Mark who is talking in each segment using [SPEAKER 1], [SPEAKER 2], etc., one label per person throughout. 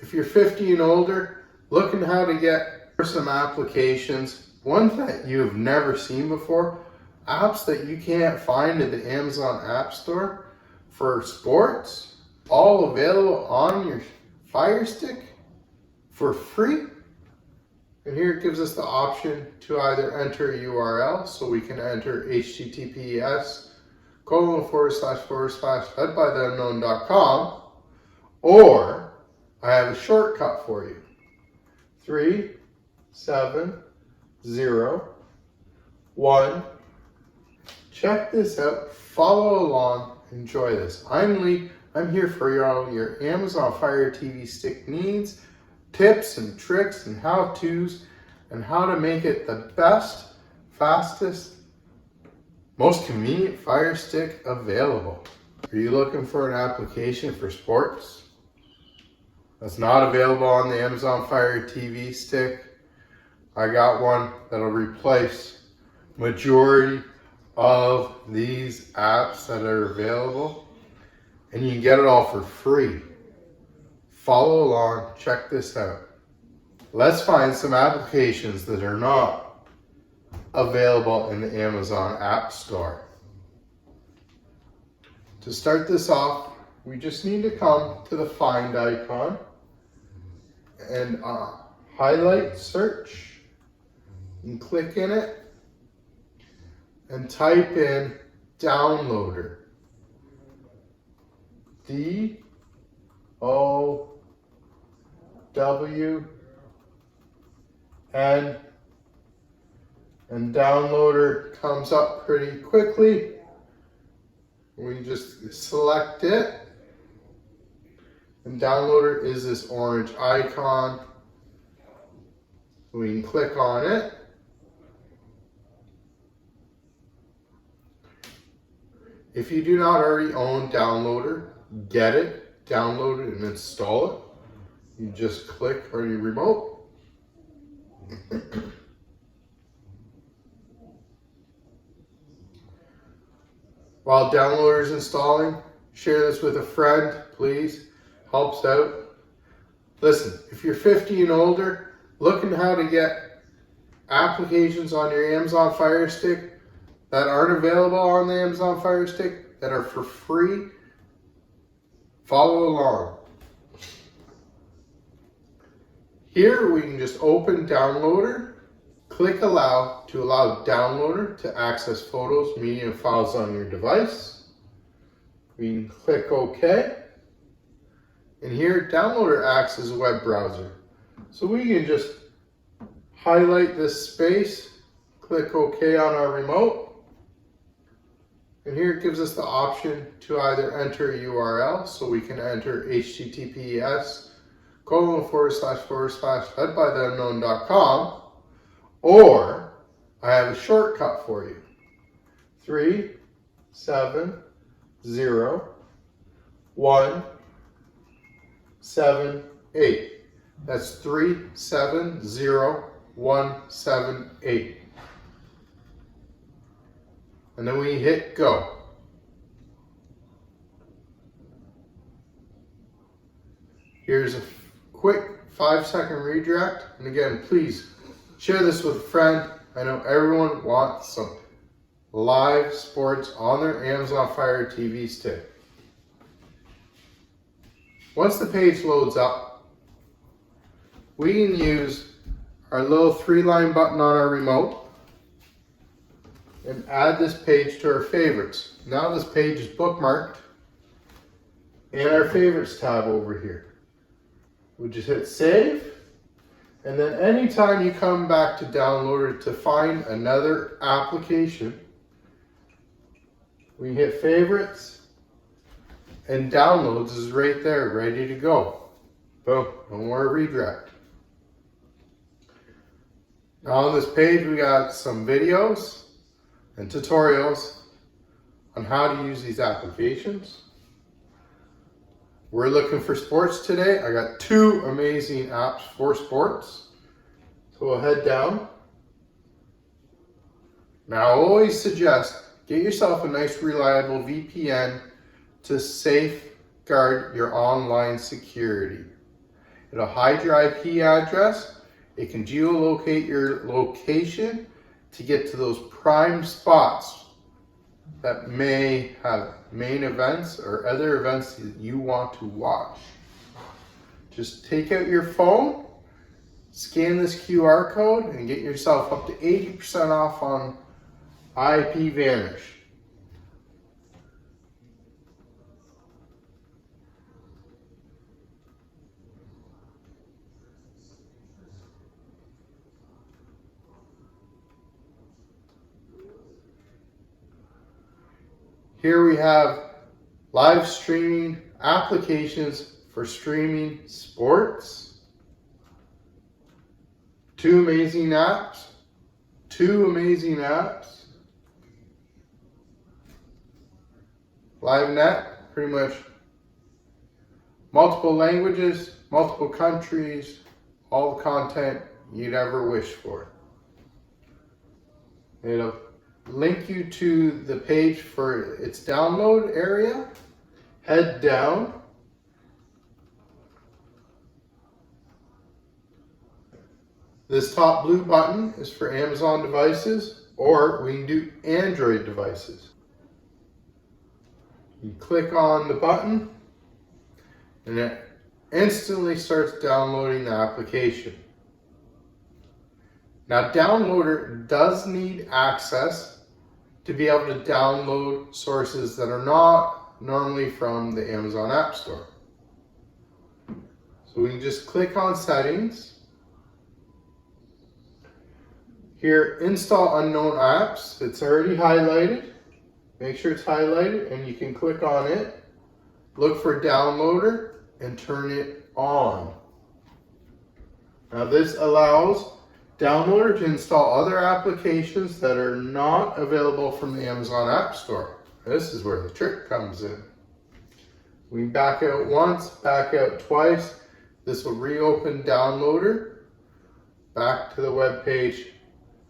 [SPEAKER 1] if you're 50 and older, looking how to get some applications, ones that you have never seen before, apps that you can't find in the Amazon App Store for sports, all available on your Fire Stick for free. And here it gives us the option to either enter a URL, so we can enter https://fedbytheunknown.com, or I have a shortcut for you. 3701. Check this out, follow along, enjoy this. I'm Lee. I'm here for all your Amazon Fire TV Stick needs, tips and tricks and how-tos, and how to make it the best, fastest, most convenient Fire Stick available. Are you looking for an application for sports that's not available on the Amazon Fire TV Stick? I got one that'll replace majority of these apps that are available, and you can get it all for free. Follow along, check this out. Let's find some applications that are not available in the Amazon App Store. To start this off, we just need to come to the find icon and highlight search and click in it and type in downloader. D-O-W-N, and downloader comes up pretty quickly. We just select it, and downloader is this orange icon. We can click on it. If you do not already own downloader, get it, download it, and install it. You just click on your remote. While downloader is installing, share this with a friend, please. Helps out. Listen, if you're 50 and older, looking how to get applications on your Amazon Fire Stick that aren't available on the Amazon Fire Stick, that are for free, follow along. Here we can just open downloader, click allow to allow downloader to access photos, media, and files on your device. We can click OK. And here downloader acts as a web browser. So we can just highlight this space, click OK on our remote. And here it gives us the option to either enter a URL, so we can enter https://fedbytheunknown.com, or I have a shortcut for you. 370178. That's 370178. And then we hit go. Here's a quick 5-second redirect. And again, please share this with a friend. I know everyone wants some live sports on their Amazon Fire TV Stick. Once the page loads up, we can use our little 3-line button on our remote and add this page to our favorites. Now this page is bookmarked in our favorites tab over here. We'll just hit save, and then anytime you come back to downloader to find another application, we hit favorites, and downloads is right there, ready to go. Boom, no more redirect. Now on this page we got some videos and tutorials on how to use these applications. We're looking for sports today. I got 2 amazing apps for sports. So we'll head down. Now I always suggest get yourself a nice reliable VPN to safeguard your online security. It'll hide your IP address. It can geolocate your location to get to those prime spots that may have main events or other events that you want to watch. Just take out your phone, scan this QR code, and get yourself up to 80% off on IP Vanish. Here we have live streaming applications for streaming sports. Two amazing apps. LiveNet, pretty much multiple languages, multiple countries, all the content you'd ever wish for. It'll link you to the page for its download area. Head down. This top blue button is for Amazon devices, or we can do Android devices. You click on the button and it instantly starts downloading the application. Now, Downloader does need access to be able to download sources that are not normally from the Amazon App Store. So we can just click on Settings. Here, Install Unknown Apps. It's already highlighted. Make sure it's highlighted and you can click on it. Look for Downloader and turn it on. Now this allows Downloader to install other applications that are not available from the Amazon App Store. This is where the trick comes in. We back out once, back out twice. This will reopen Downloader back to the web page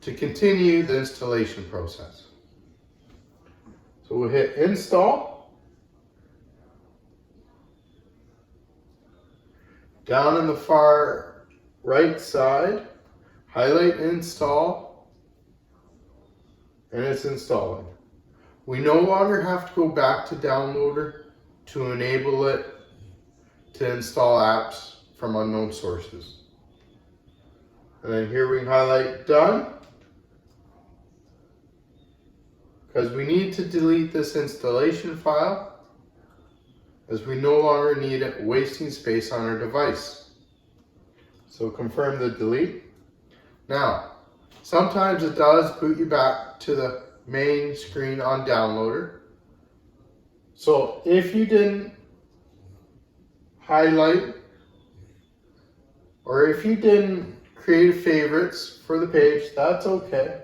[SPEAKER 1] to continue the installation process. So we'll hit Install. Down in the far right side, highlight Install, and it's installing. We no longer have to go back to Downloader to enable it to install apps from unknown sources. And then here we can highlight Done, because we need to delete this installation file as we no longer need it wasting space on our device. So confirm the delete. Now, sometimes it does boot you back to the main screen on Downloader. So if you didn't highlight or if you didn't create favorites for the page, that's okay.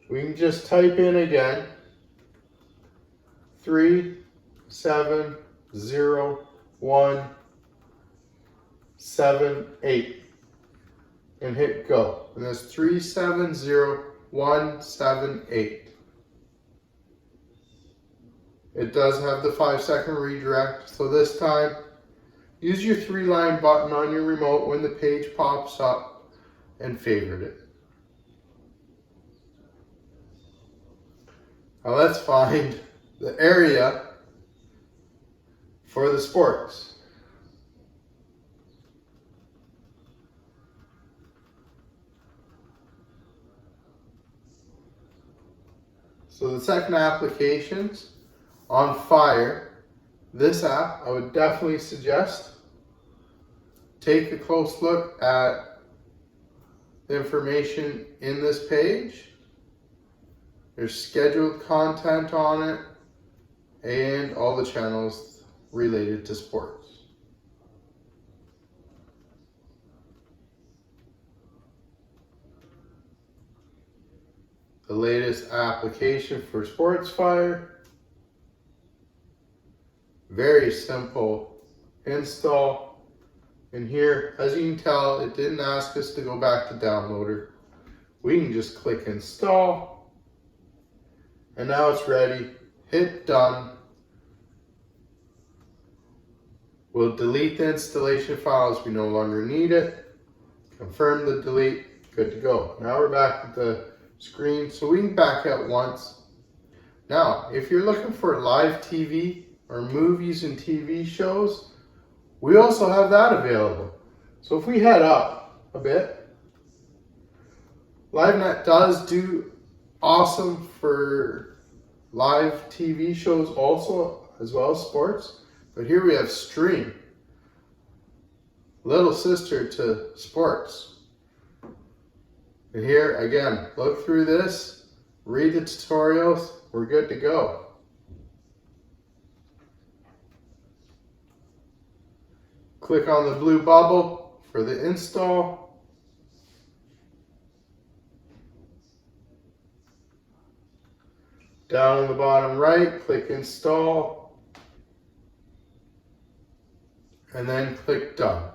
[SPEAKER 1] We can just type in again 370-178 and hit go. And that's 370-178. It does have the 5-second redirect, so this time use your 3-line button on your remote when the page pops up and favorite it. Now let's find the area for the sports. So the second application's on Fire. This app, I would definitely suggest take a close look at the information in this page. There's scheduled content on it and all the channels related to sports. The latest application for SportsFire. Very simple install. And here, as you can tell, it didn't ask us to go back to Downloader. We can just click Install. And now it's ready. Hit Done. We'll delete the installation file as we no longer need it. Confirm the delete. Good to go. Now we're back at the screen, so we can back out once. Now, if you're looking for live TV or movies and TV shows, we also have that available. So if we head up a bit, LiveNet does do awesome for live TV shows also, as well as sports. But here we have Stream, little sister to sports. And here, again, look through this, read the tutorials, we're good to go. Click on the blue bubble for the install. Down in the bottom right, click Install. And then click Done.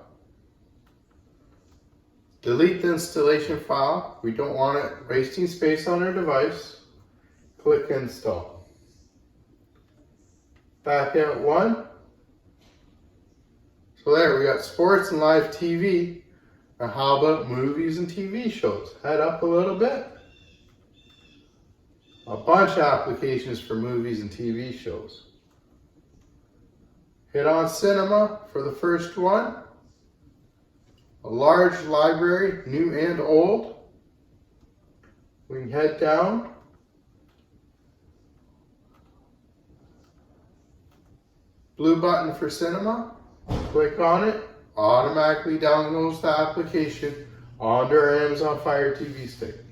[SPEAKER 1] Delete the installation file. We don't want it wasting space on our device. Click Install. Back out one. So there, we got sports and live TV. Now how about movies and TV shows? Head up a little bit. A bunch of applications for movies and TV shows. Hit on Cinema for the first one. A large library, new and old. We can head down. Blue button for Cinema. Click on it. Automatically downloads the application onto our Amazon Fire TV stick.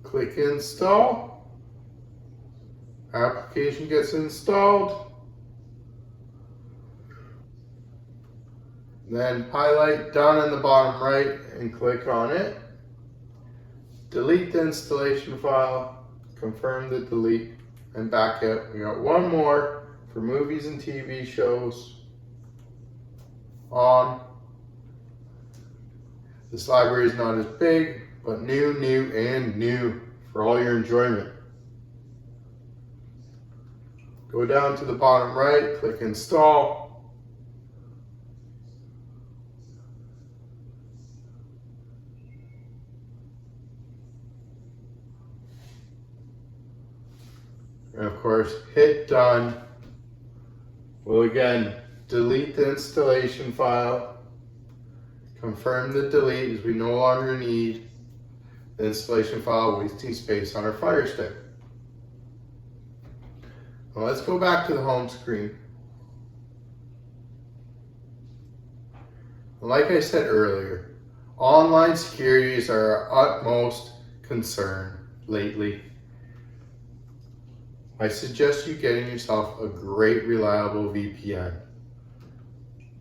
[SPEAKER 1] Click Install. Application gets installed. Then highlight Done in the bottom right and click on it. Delete the installation file, confirm the delete, and back out. We got one more for movies and TV shows on. This library is not as big, but new for all your enjoyment. Go down to the bottom right, click Install. And of course, hit Done. We'll again delete the installation file. Confirm the delete as we no longer need the installation file wasting space on our Fire Stick. Now let's go back to the home screen. Like I said earlier, online security is our utmost concern lately. I suggest you getting yourself a great reliable VPN.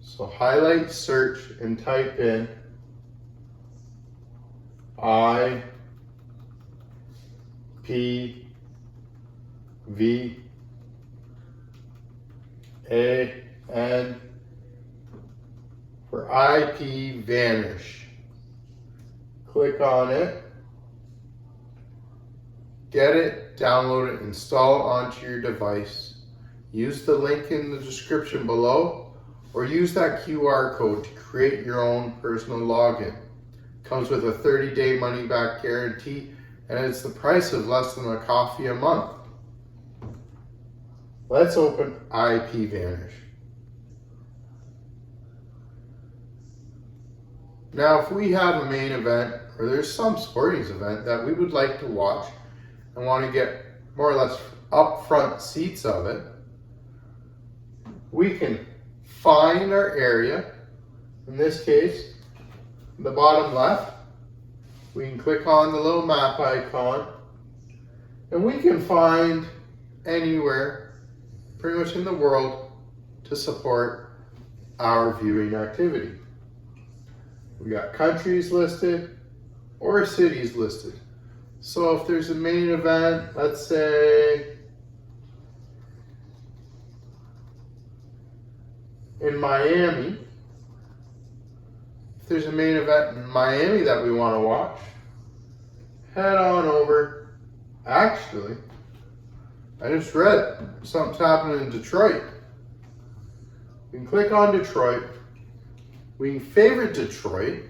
[SPEAKER 1] So highlight search and type in IPVAN for IP Vanish. Click on it. Get it, download it, install it onto your device. Use the link in the description below, or use that QR code to create your own personal login. Comes with a 30-day money-back guarantee, and it's the price of less than a coffee a month. Let's open IP Vanish. Now, if we have a main event, or there's some sporting event that we would like to watch, and want to get more or less upfront seats of it, we can find our area. In this case, the bottom left, we can click on the little map icon, and we can find anywhere, pretty much in the world, to support our viewing activity. We got countries listed or cities listed. So if there's a main event, let's say in Miami, if there's a main event in Miami that we want to watch, head on over. Actually, I just read something's happening in Detroit. We can click on Detroit. We can favorite Detroit.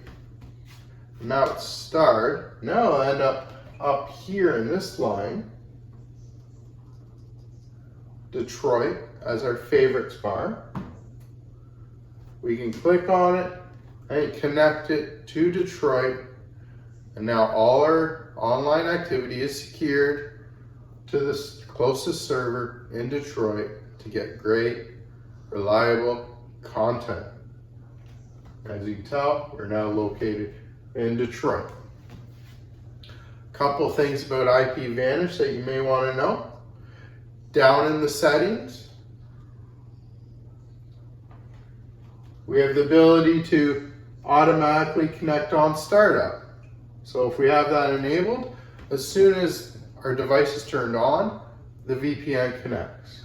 [SPEAKER 1] Now it's starred. Now I'll end up here in this line. Detroit as our favorites bar. We can click on it and connect it to Detroit. And now all our online activity is secured to the closest server in Detroit to get great, reliable content. As you can tell, we're now located in Detroit. Couple things about IPVanish that you may want to know. Down in the settings, we have the ability to automatically connect on startup. So if we have that enabled, as soon as our device is turned on, the VPN connects.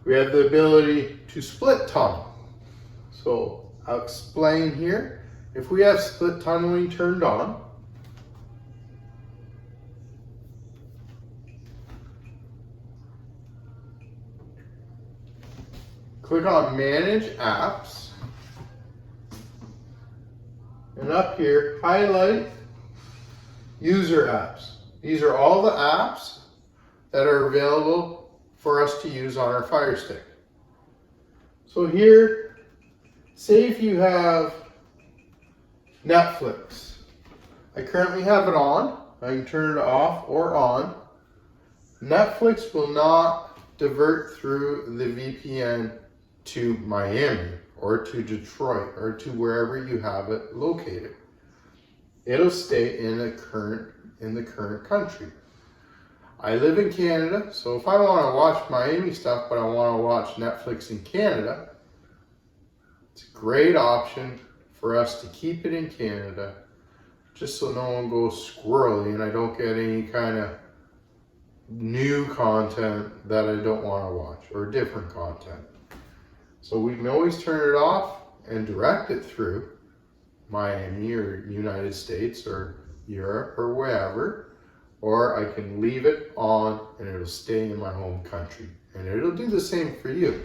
[SPEAKER 1] We have the ability to split tunnel. So I'll explain here. If we have split tunneling turned on, click on Manage Apps. And up here, highlight User Apps. These are all the apps that are available for us to use on our Fire Stick. So here, say if you have Netflix. I currently have it on. I can turn it off or on. Netflix will not divert through the VPN to Miami or to Detroit or to wherever you have it located. It'll stay in the current country. I live in Canada, so if I want to watch Miami stuff but I want to watch Netflix in Canada, it's a great option for us to keep it in Canada, just so no one goes squirrely and I don't get any kind of new content that I don't want to watch or different content. So we can always turn it off and direct it through Miami or United States or Europe or wherever, or I can leave it on and it'll stay in my home country. And it'll do the same for you.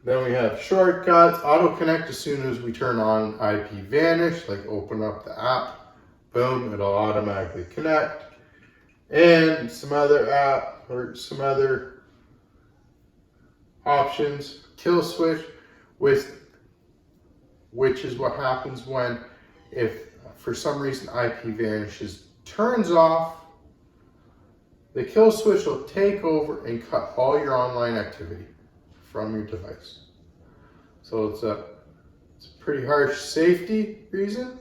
[SPEAKER 1] Then we have shortcuts, auto connect as soon as we turn on IPVanish, like open up the app, boom, it'll automatically connect. And some other app or some other options, kill switch, which is what happens when, if for some reason IPVanish turns off, the kill switch will take over and cut all your online activity from your device. So it's a pretty harsh safety reason.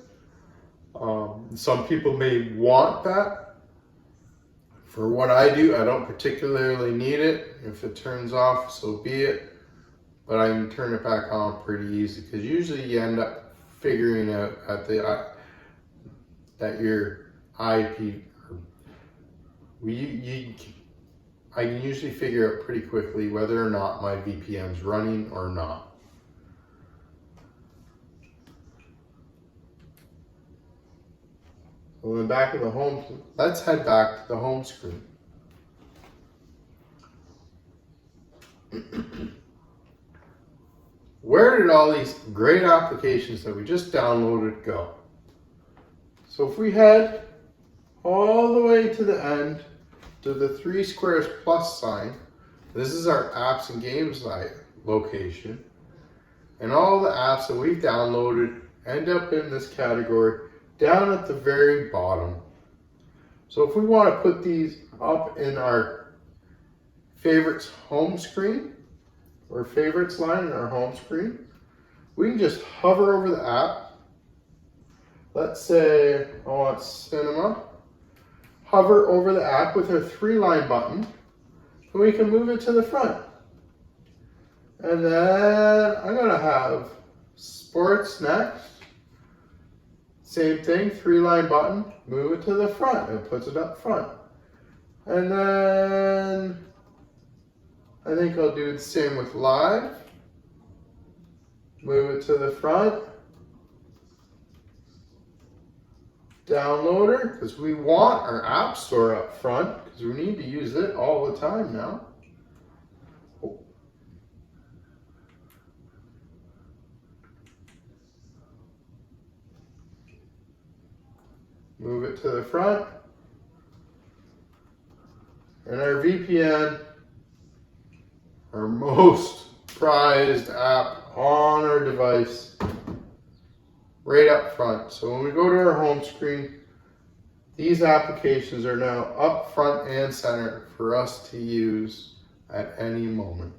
[SPEAKER 1] Some people may want that. For what I do, I don't particularly need it. If it turns off, so be it. But I can turn it back on pretty easy, because usually you end up figuring out that your IP, I can usually figure out pretty quickly whether or not my VPN's running or not. So then back to the home, let's head back to the home screen. Where did all these great applications that we just downloaded go? So if we head all the way to the end to the 3 squares plus sign, this is our apps and games location. And all the apps that we've downloaded end up in this category down at the very bottom. So if we want to put these up in our favorites home screen, or favorites line in our home screen, we can just hover over the app. Let's say I want cinema. Hover over the app with our 3-line button, and we can move it to the front. And then I'm gonna have sports next. Same thing, 3-line button, move it to the front, and it puts it up front. And then I think I'll do the same with live. Move it to the front. downloader because we want our app store up front because we need to use it all the time now. Move it to the front. And our VPN, our most prized app on our device, right up front. So when we go to our home screen, these applications are now up front and center for us to use at any moment.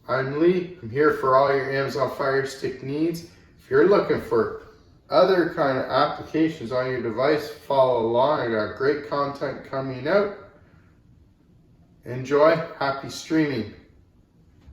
[SPEAKER 1] I'm Lee. I'm here for all your Amazon Fire Stick needs. If you're looking for other kind of applications on your device, follow along. I got great content coming out. Enjoy. Happy streaming.